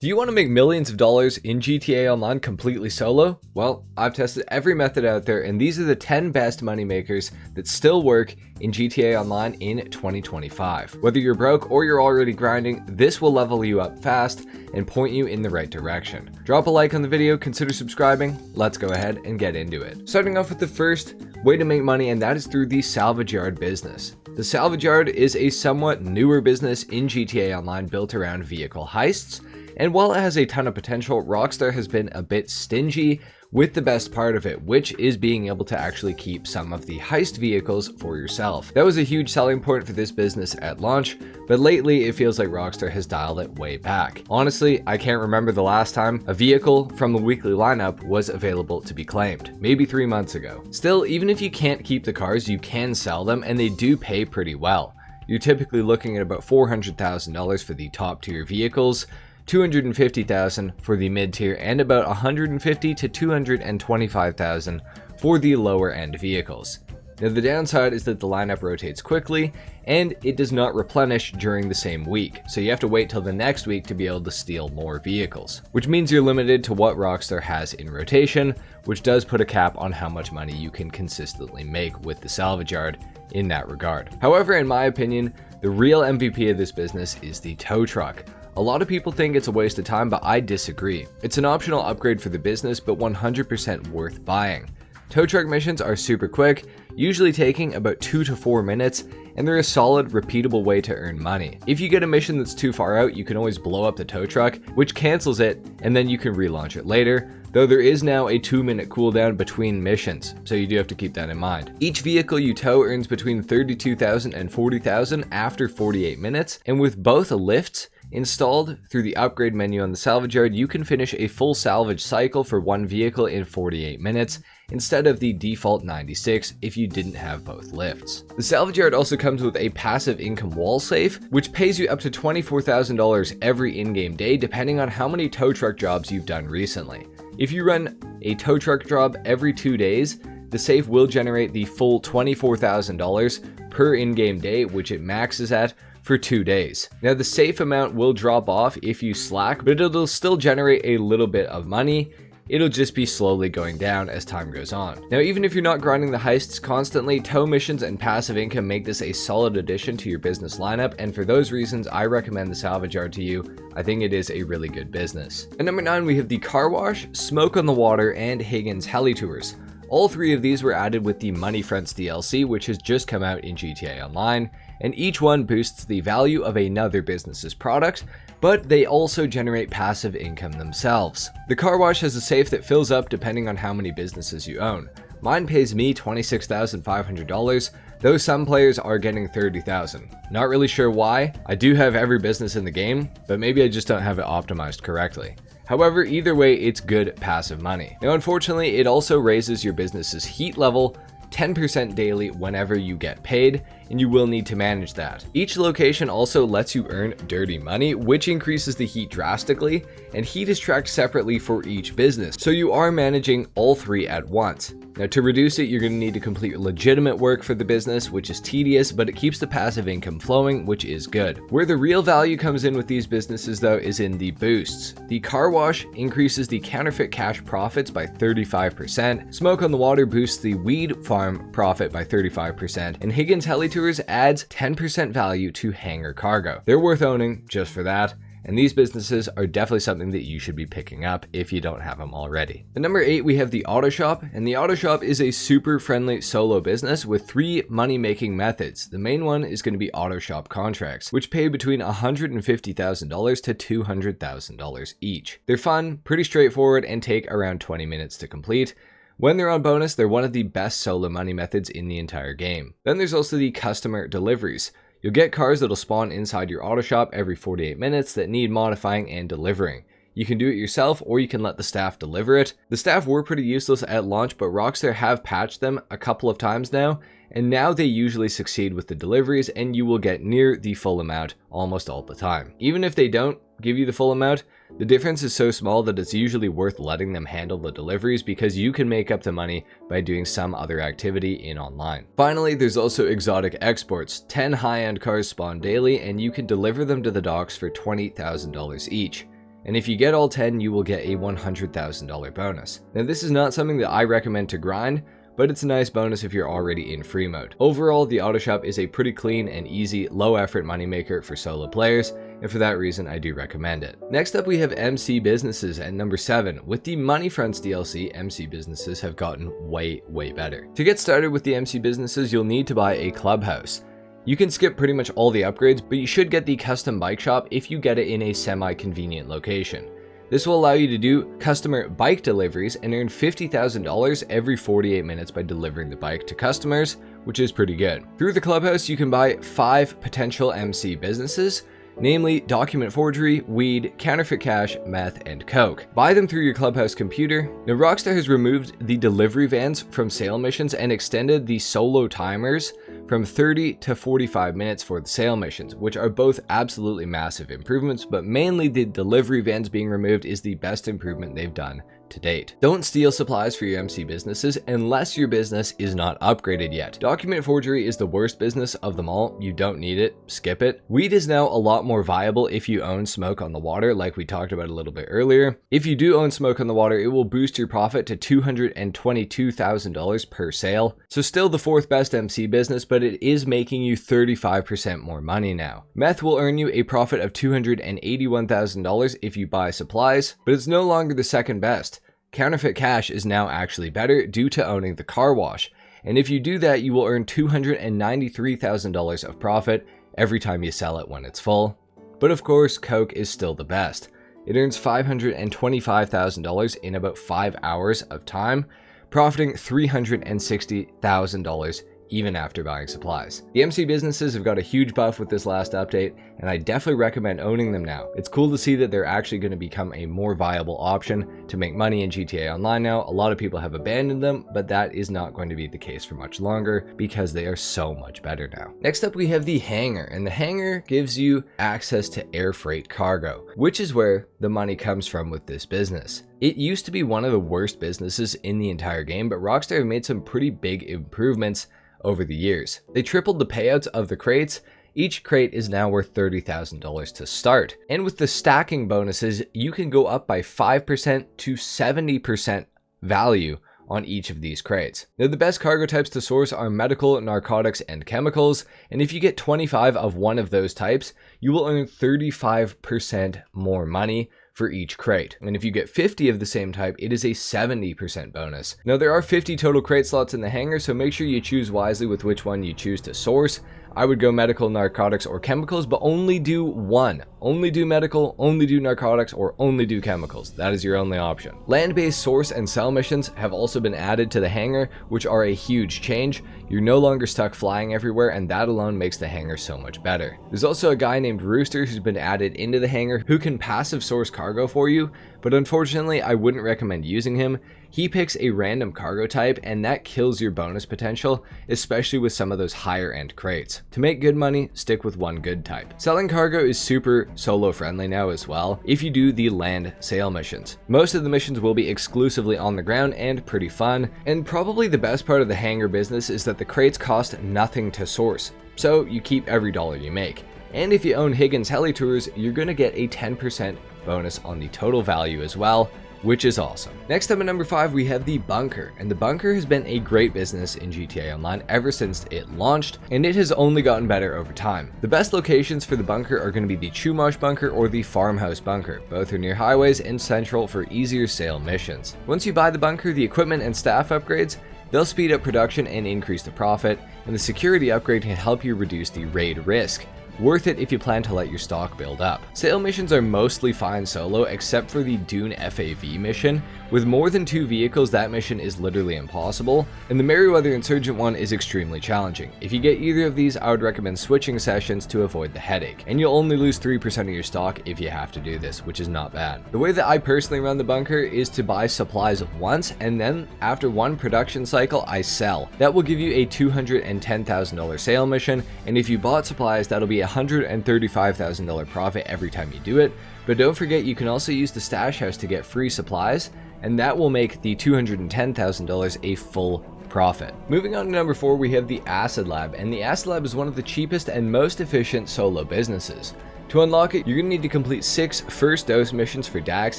Do you want to make millions of dollars in GTA Online completely solo? Well, I've tested every method out there, and these are the 10 best money makers that still work in GTA Online in 2025. Whether you're broke or you're already grinding, this will level you up fast and point you in the right direction. Drop a like on the video, consider subscribing. Let's go ahead and get into it. Starting off with the first way to make money, and that is through the salvage yard business. The salvage yard is a somewhat newer business in GTA Online built around vehicle heists. And while it has a ton of potential, Rockstar has been a bit stingy with the best part of it, which is being able to actually keep some of the heist vehicles for yourself. That was a huge selling point for this business at launch, but lately it feels like Rockstar has dialed it way back. Honestly, I can't remember the last time a vehicle from the weekly lineup was available to be claimed, maybe 3 months ago. Still, even if you can't keep the cars, you can sell them, and they do pay pretty well. You're typically looking at about $400,000 for the top tier vehicles, $250,000 for the mid-tier, and about $150,000 to $225,000 for the lower end vehicles. Now, the downside is that the lineup rotates quickly and it does not replenish during the same week, so you have to wait till the next week to be able to steal more vehicles, which means you're limited to what Rockstar has in rotation, which does put a cap on how much money you can consistently make with the salvage yard in that regard. However, in my opinion, the real MVP of this business is the tow truck. A lot of people think it's a waste of time, but I disagree. It's an optional upgrade for the business, but 100% worth buying. Tow truck missions are super quick, usually taking about 2 to 4 minutes, and they're a solid, repeatable way to earn money. If you get a mission that's too far out, you can always blow up the tow truck, which cancels it, and then you can relaunch it later, though there is now a 2-minute cooldown between missions, so you do have to keep that in mind. Each vehicle you tow earns between $32,000 and $40,000 after 48 minutes, and with both lifts installed through the upgrade menu on the salvage yard, you can finish a full salvage cycle for one vehicle in 48 minutes instead of the default 96 if you didn't have both lifts. The salvage yard also comes with a passive income wall safe, which pays you up to $24,000 every in-game day depending on how many tow truck jobs you've done recently. If you run a tow truck job every 2 days, the safe will generate the full $24,000 per in-game day, which it maxes at for 2 days. Now, the safe amount will drop off if you slack, but it'll still generate a little bit of money. It'll just be slowly going down as time goes on. Now, even if you're not grinding the heists constantly, tow missions and passive income make this a solid addition to your business lineup, and for those reasons, I recommend the salvage yard to you. I think it is a really good business. At number 9, we have the car wash, smoke on the water, and Higgins heli tours. All 3 of these were added with the Money Fronts DLC, which has just come out in GTA Online, and each one boosts the value of another business's product, but they also generate passive income themselves. The car wash has a safe that fills up depending on how many businesses you own. Mine pays me $26,500, though some players are getting $30,000. Not really sure why. I do have every business in the game, but maybe I just don't have it optimized correctly. However, either way, it's good passive money. Now, unfortunately, it also raises your business's heat level 10% daily whenever you get paid, and you will need to manage that. Each location also lets you earn dirty money, which increases the heat drastically, and heat is tracked separately for each business, so you are managing all 3 at once. Now, to reduce it, you're going to need to complete legitimate work for the business, which is tedious, but it keeps the passive income flowing, which is good. Where the real value comes in with these businesses, though, is in the boosts. The car wash increases the counterfeit cash profits by 35%, smoke on the water boosts the weed farm profit by 35%, and Higgins heli tours adds 10% value to hangar cargo. They're worth owning just for that. And these businesses are definitely something that you should be picking up if you don't have them already. At number 8, we have the Auto Shop, and the Auto Shop is a super friendly solo business with 3 money-making methods. The main one is going to be Auto Shop contracts, which pay between $150,000 to $200,000 each. They're fun, pretty straightforward, and take around 20 minutes to complete. When they're on bonus, they're one of the best solo money methods in the entire game. Then there's also the customer deliveries. You'll get cars that'll spawn inside your auto shop every 48 minutes that need modifying and delivering. You can do it yourself, or you can let the staff deliver it. The staff were pretty useless at launch, but Rockstar have patched them a couple of times now, and now they usually succeed with the deliveries, and you will get near the full amount almost all the time. Even if they don't give you the full amount, the difference is so small that it's usually worth letting them handle the deliveries because you can make up the money by doing some other activity in online. Finally, there's also exotic exports. 10 high-end cars spawn daily, and you can deliver them to the docks for $20,000 each. and if you get all 10, you will get a $100,000 bonus. Now this is not something that I recommend to grind, but it's a nice bonus if you're already in free mode. Overall, the auto shop is a pretty clean and easy, low effort moneymaker for solo players, and for that reason, I do recommend it. Next up, we have MC Businesses at number 7. With the Money Fronts DLC, MC Businesses have gotten way better. To get started with the MC Businesses, you'll need to buy a clubhouse. You can skip pretty much all the upgrades, but you should get the custom bike shop if you get it in a semi-convenient location. This will allow you to do customer bike deliveries and earn $50,000 every 48 minutes by delivering the bike to customers, which is pretty good. Through the clubhouse, you can buy 5 potential MC businesses, namely document forgery, weed, counterfeit cash, meth, and coke. Buy them through your clubhouse computer. Now, Rockstar has removed the delivery vans from sale missions and extended the solo timers from 30 to 45 minutes for the sale missions, which are both absolutely massive improvements, but mainly the delivery vans being removed is the best improvement they've done to date. Don't steal supplies for your MC businesses unless your business is not upgraded yet. Document forgery is the worst business of them all. You don't need it, skip it. Weed is now a lot more viable if you own Smoke on the Water, like we talked about a little bit earlier. If you do own Smoke on the Water, it will boost your profit to $222,000 per sale. So still the 4th best MC business, but it is making you 35% more money now. Meth will earn you a profit of $281,000 if you buy supplies, but it's no longer the 2nd best. Counterfeit cash is now actually better due to owning the car wash, and if you do that, you will earn $293,000 of profit every time you sell it when it's full. But of course, coke is still the best. It earns $525,000 in about 5 hours of time, profiting $360,000 even after buying supplies. The MC businesses have got a huge buff with this last update, and I definitely recommend owning them now. It's cool to see that they're actually going to become a more viable option to make money in GTA Online now. A lot of people have abandoned them, but that is not going to be the case for much longer because they are so much better now. Next up, we have the hangar, and the hangar gives you access to air freight cargo, which is where the money comes from with this business. It used to be one of the worst businesses in the entire game, but Rockstar have made some pretty big improvements over the years. They tripled the payouts of the crates. Each crate is now worth $30,000 to start. And with the stacking bonuses, you can go up by 5% to 70% value on each of these crates. Now, the best cargo types to source are medical, narcotics, and chemicals, and if you get 25 of one of those types, you will earn 35% more money for each crate. And if you get 50 of the same type, it is a 70% bonus. Now, there are 50 total crate slots in the hangar, so make sure you choose wisely with which one you choose to source. I would go medical, narcotics, or chemicals, but only do one. Only do medical, only do narcotics, or only do chemicals. That is your only option. Land-based source and sell missions have also been added to the hangar, which are a huge change. You're no longer stuck flying everywhere, and that alone makes the hangar so much better. There's also a guy named Rooster who's been added into the hangar who can passive source cargo for you, but unfortunately I wouldn't recommend using him. He picks a random cargo type, and that kills your bonus potential, especially with some of those higher end crates. To make good money, stick with one good type. Selling cargo is super solo friendly now as well if you do the land sale missions. Most of the missions will be exclusively on the ground and pretty fun, and probably the best part of the hangar business is that the crates cost nothing to source, so you keep every dollar you make. And if you own Higgins Heli Tours, you're going to get a 10% bonus on the total value as well, which is awesome. Next up at number 5, we have the bunker, and the bunker has been a great business in GTA Online ever since it launched, and it has only gotten better over time. The best locations for the bunker are going to be the Chumash bunker or the farmhouse bunker. Both are near highways and central for easier sale missions. Once you buy the bunker, the equipment and staff upgrades, they'll speed up production and increase the profit, and the security upgrade can help you reduce the raid risk. Worth it if you plan to let your stock build up. Sale missions are mostly fine solo except for the Dune FAV mission. With more than 2 vehicles, that mission is literally impossible, and the Merryweather Insurgent one is extremely challenging. If you get either of these, I would recommend switching sessions to avoid the headache, and you'll only lose 3% of your stock if you have to do this, which is not bad. The way that I personally run the bunker is to buy supplies once, and then after one production cycle, I sell. That will give you a $210,000 sale mission, and if you bought supplies, that'll be a $135,000 profit every time you do it. But don't forget, you can also use the stash house to get free supplies, and that will make the $210,000 a full profit. Moving on to number 4, we have the Acid Lab, and the Acid Lab is one of the cheapest and most efficient solo businesses. To unlock it, you're going to need to complete 6 first dose missions for Dax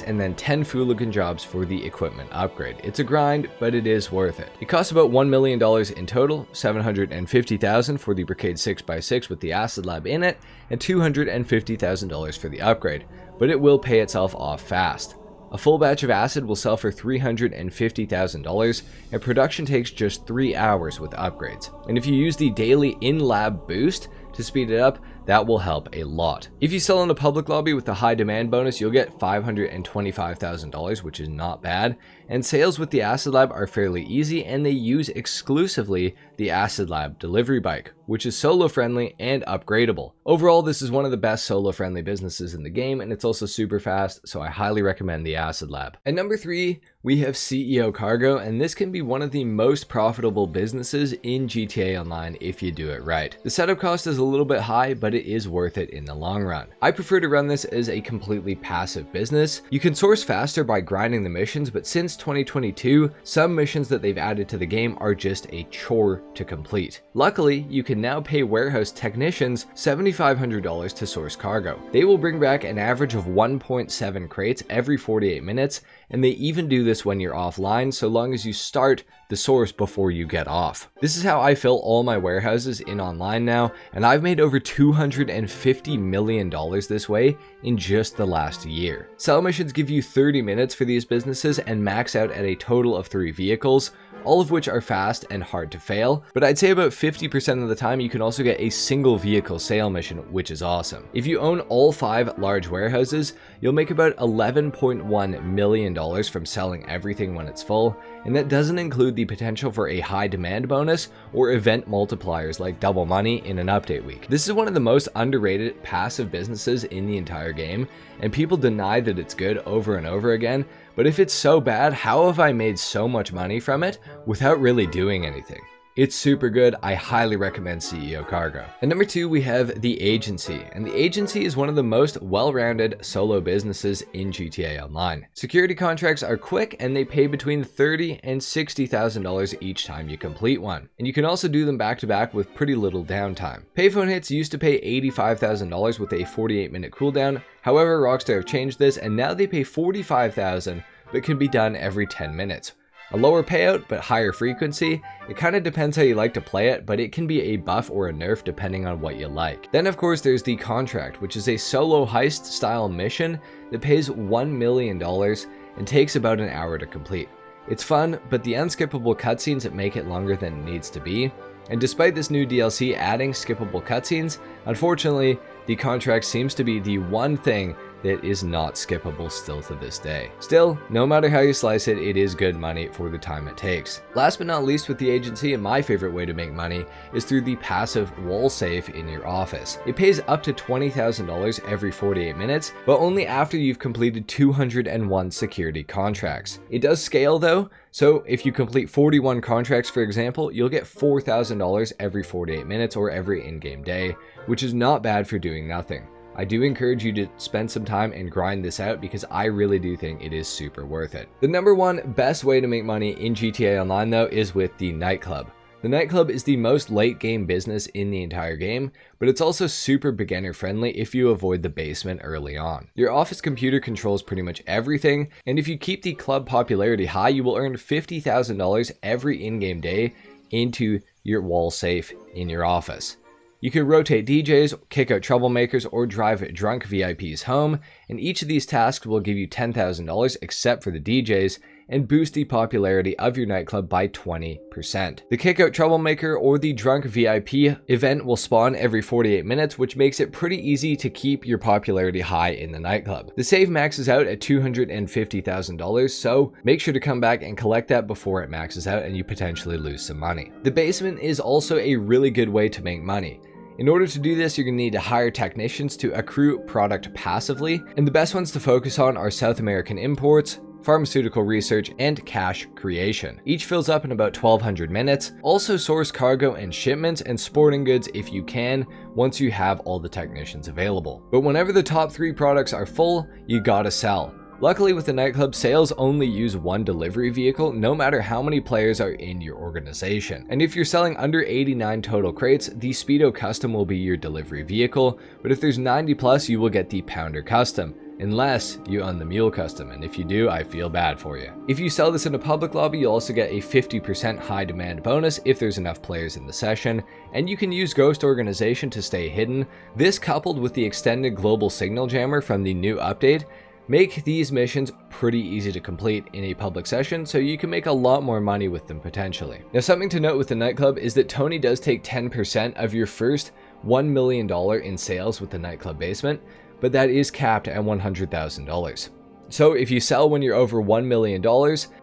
and then 10 Fooligan jobs for the equipment upgrade. It's a grind, but it is worth it. It costs about $1 million in total, $750,000 for the Brigade 6x6 with the Acid Lab in it, and $250,000 for the upgrade, but it will pay itself off fast. A full batch of acid will sell for $350,000, and production takes just 3 hours with upgrades. And if you use the daily in-lab boost to speed it up, that will help a lot. If you sell in the public lobby with the high demand bonus, you'll get $525,000, which is not bad. And sales with the Acid Lab are fairly easy, and they use exclusively the Acid Lab delivery bike, which is solo friendly and upgradable. Overall, this is one of the best solo friendly businesses in the game, and it's also super fast, so I highly recommend the Acid Lab. At number 3, we have CEO Cargo, and this can be one of the most profitable businesses in GTA Online if you do it right. The setup cost is a little bit high, but it is worth it in the long run. I prefer to run this as a completely passive business. You can source faster by grinding the missions, but since 2022, some missions that they've added to the game are just a chore to complete. Luckily, you can now pay warehouse technicians $7,500 to source cargo. They will bring back an average of 1.7 crates every 48 minutes, and they even do this when you're offline, so long as you start the source before you get off. This is how I fill all my warehouses in online now, and I've made over $250 million this way in just the last year. Sell missions give you 30 minutes for these businesses and max out at a total of 3 vehicles, all of which are fast and hard to fail, but I'd say about 50% of the time you can also get a single vehicle sale mission, which is awesome. If you own all 5 large warehouses, you'll make about $11.1 million from selling everything when it's full, and that doesn't include the potential for a high demand bonus or event multipliers like double money in an update week. This is one of the most underrated passive businesses in the entire game, and people deny that it's good over and over again, but if it's so bad, how have I made so much money from it without really doing anything? It's super good. I highly recommend CEO Cargo. At number 2, we have The Agency, and The Agency is one of the most well-rounded solo businesses in GTA Online. Security contracts are quick, and they pay between $30,000 and $60,000 each time you complete one. And you can also do them back-to-back with pretty little downtime. Payphone hits used to pay $85,000 with a 48-minute cooldown. However, Rockstar have changed this, and now they pay $45,000, but can be done every 10 minutes. A lower payout, but higher frequency. It kind of depends how you like to play it, but it can be a buff or a nerf depending on what you like. Then of course there's the Contract, which is a solo heist style mission that pays $1 million and takes about an hour to complete. It's fun, but the unskippable cutscenes make it longer than it needs to be. And despite this new DLC adding skippable cutscenes, unfortunately, the Contract seems to be the one thing that is not skippable still to this day. Still, no matter how you slice it, it is good money for the time it takes. Last but not least with The Agency, and my favorite way to make money, is through the passive wall safe in your office. It pays up to $20,000 every 48 minutes, but only after you've completed 201 security contracts. It does scale though, so if you complete 41 contracts for example, you'll get $4,000 every 48 minutes or every in-game day, which is not bad for doing nothing. I do encourage you to spend some time and grind this out because I really do think it is super worth it. The number 1 best way to make money in GTA Online though is with the nightclub. The nightclub is the most late game business in the entire game, but it's also super beginner friendly if you avoid the basement early on. Your office computer controls pretty much everything, and if you keep the club popularity high, you will earn $50,000 every in-game day into your wall safe in your office. You can rotate DJs, kick out troublemakers, or drive drunk VIPs home, and each of these tasks will give you $10,000 except for the DJs, and boost the popularity of your nightclub by 20%. The kick out troublemaker or the drunk VIP event will spawn every 48 minutes, which makes it pretty easy to keep your popularity high in the nightclub. The save maxes out at $250,000, so make sure to come back and collect that before it maxes out and you potentially lose some money. The basement is also a really good way to make money. In order to do this, you're going to need to hire technicians to accrue product passively, and the best ones to focus on are South American imports, pharmaceutical research, and cash creation. Each fills up in about 1200 minutes. Also source cargo and shipments and sporting goods if you can, once you have all the technicians available. But whenever the top 3 products are full, you gotta sell. Luckily with the nightclub, sales only use one delivery vehicle no matter how many players are in your organization. And if you're selling under 89 total crates, the Speedo Custom will be your delivery vehicle, but if there's 90 plus, you will get the Pounder Custom. Unless you own the Mule Custom, and if you do, I feel bad for you. If you sell this in a public lobby, you'll also get a 50% high demand bonus if there's enough players in the session, and you can use Ghost Organization to stay hidden. This, coupled with the extended global signal jammer from the new update, make these missions pretty easy to complete in a public session, so you can make a lot more money with them potentially. Now, something to note with the nightclub is that Tony does take 10% of your first $1 million in sales with the nightclub basement, but that is capped at $100,000. So if you sell when you're over $1 million,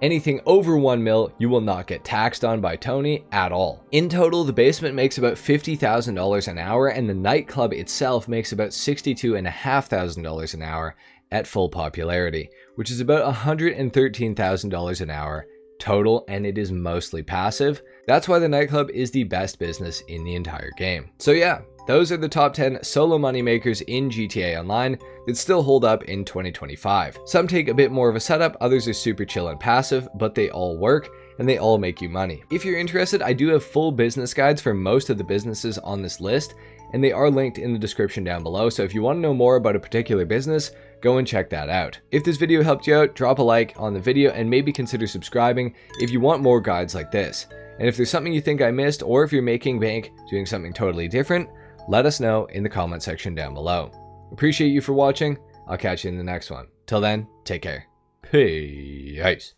anything over 1 mil, you will not get taxed on by Tony at all. In total, the basement makes about $50,000 an hour, and the nightclub itself makes about $62,500 an hour at full popularity, which is about $113,000 an hour total, and it is mostly passive. That's why the nightclub is the best business in the entire game. So yeah, those are the top 10 solo moneymakers in GTA Online that still hold up in 2025. Some take a bit more of a setup, others are super chill and passive, but they all work and they all make you money. If you're interested, I do have full business guides for most of the businesses on this list, and they are linked in the description down below. So if you want to know more about a particular business, go and check that out. If this video helped you out, drop a like on the video and maybe consider subscribing if you want more guides like this. And if there's something you think I missed, or if you're making bank doing something totally different, let us know in the comment section down below. Appreciate you for watching. I'll catch you in the next one. Till then, take care. Peace.